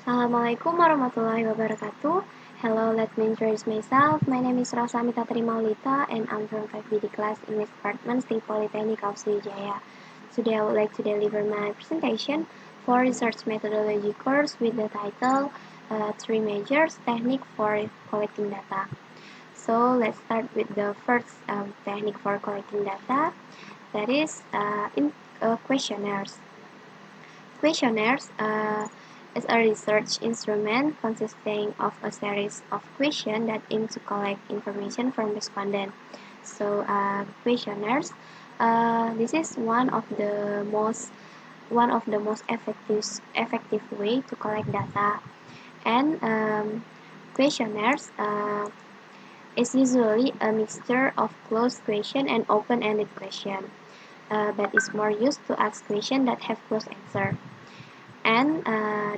Assalamualaikum warahmatullahi wabarakatuh. Hello, let me introduce myself. My name is Rosa Mita Trimaulita and I'm from 5BD class English Department, State Polytechnic of Sriwijaya. Today I would like to deliver my presentation for research methodology course with the title 3 Measures Technique for Collecting Data. So let's start with the first technique for collecting data, that is questionnaires. Questionnaires is a research instrument consisting of a series of questions that aim to collect information from respondents. So questionnaires, this is one of the most effective way to collect data. And questionnaires is usually a mixture of closed question and open-ended question, but is more used to ask questions that have closed answer. And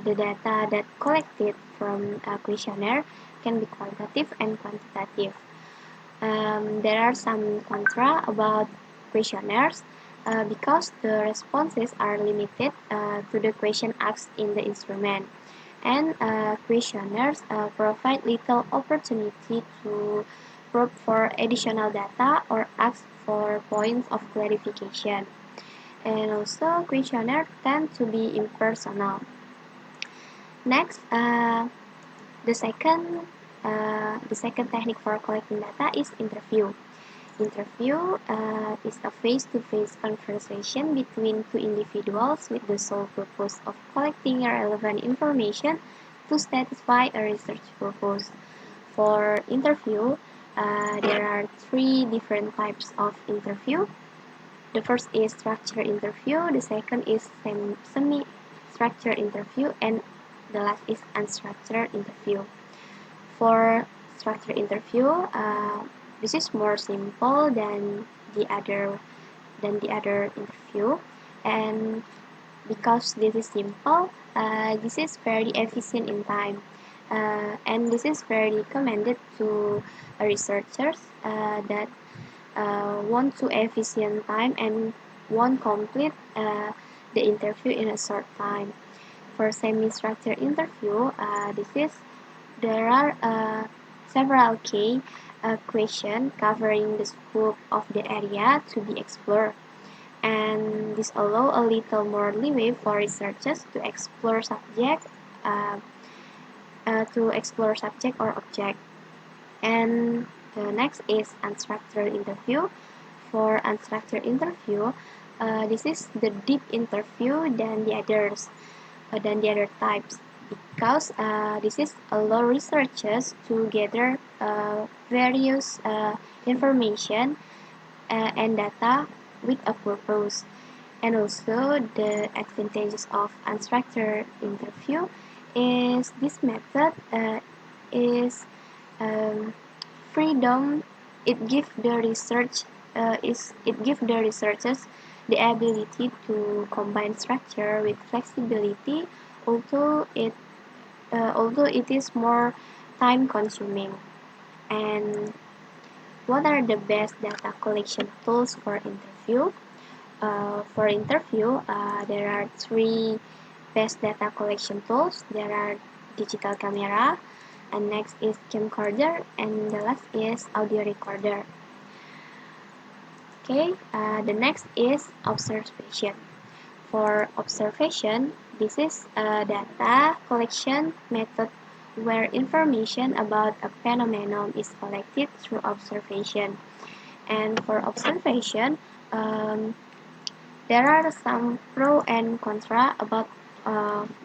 the data that collected from a questionnaire can be qualitative and quantitative. There are some contra about questionnaires because the responses are limited to the question asked in the instrument. And questionnaires provide little opportunity to probe for additional data or ask for points of clarification. And also, questionnaires tend to be impersonal. Next, the second technique for collecting data is interview. Interview is a face-to-face conversation between two individuals with the sole purpose of collecting relevant information to satisfy a research purpose. For interview, there are three different types of interview. The first is structured interview, the second is semi-structured interview, and the last is unstructured interview. For structured interview, this is more simple than the other interview, and because this is simple, this is very efficient in time, and this is very recommended to researchers that want to efficient time and want complete the interview in a short time. For semi-structured interview, there are several key questions covering the scope of the area to be explored, and this allow a little more leeway for researchers to explore subject or object. And the next is unstructured interview. For unstructured interview, this is the deep interview than the other types, because this is allow researchers to gather various information and data with a purpose. And also the advantages of unstructured interview is this method is freedom. It gives the researchers the ability to combine structure with flexibility, although it is more time consuming. And what are the best data collection tools for interview? For interview, there are three best data collection tools. There are digital camera, and next is camcorder, and the last is audio recorder. Okay, the next is observation. For observation, this is a data collection method where information about a phenomenon is collected through observation. And for observation, there are some pro and contra about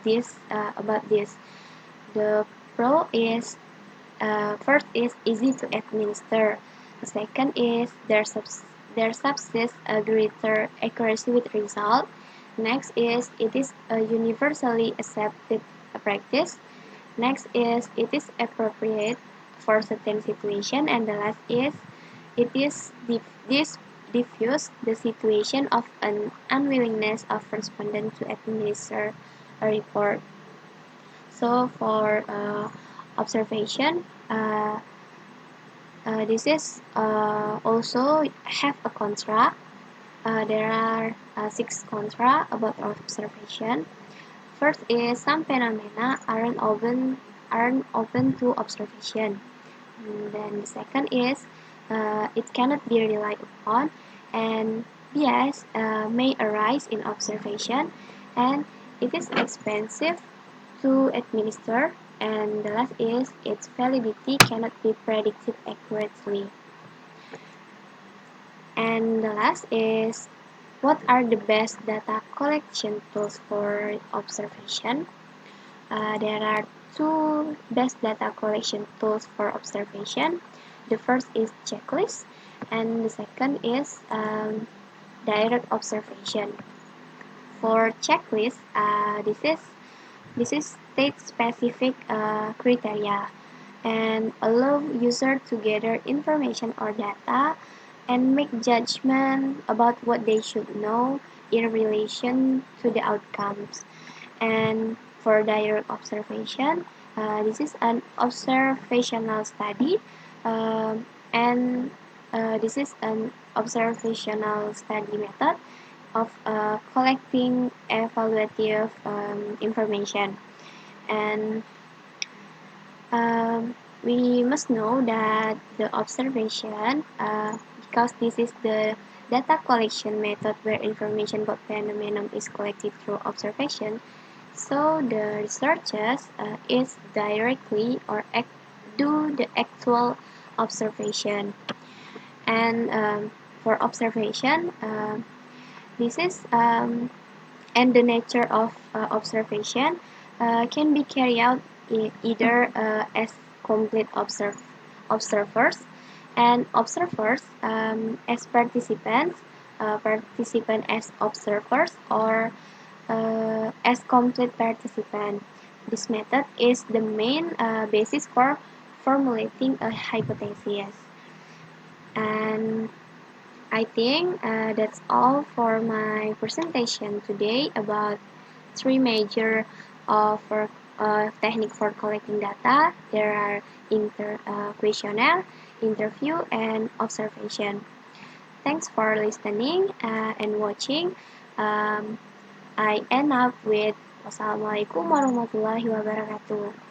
this. The pro is first is easy to administer. The second is there subsists a greater accuracy with result. Next is it is a universally accepted practice. Next is it is appropriate for certain situation, and the last is it is this diffuse the situation of an unwillingness of respondent to administer a report. So for observation, this is also have a contra. There are 6 contra about observation. First is some phenomena aren't open to observation. And then the second is it cannot be relied upon, and bias may arise in observation, and it is expensive to administer. And the last is its validity cannot be predicted accurately. And the last is what are the best data collection tools for observation? There are two best data collection tools for observation. The first is checklist, and the second is direct observation. For checklist, this is state-specific criteria and allow user to gather information or data and make judgment about what they should know in relation to the outcomes. And for direct observation, this is an observational study, and this is an observational study method of collecting evaluative information. And we must know that the observation, because this is the data collection method where information about phenomenon is collected through observation, so the researchers is directly or do the actual observation. And for observation, this is and the nature of observation can be carried out either as complete observers and observers as participants, participant as observers, or as complete participant. This method is the main basis for formulating a hypothesis. And I think that's all for my presentation today about three major for technique for collecting data. There are questionnaire, interview, and observation. Thanks for listening and watching. I end up with Wassalamualaikum warahmatullahi wabarakatuh.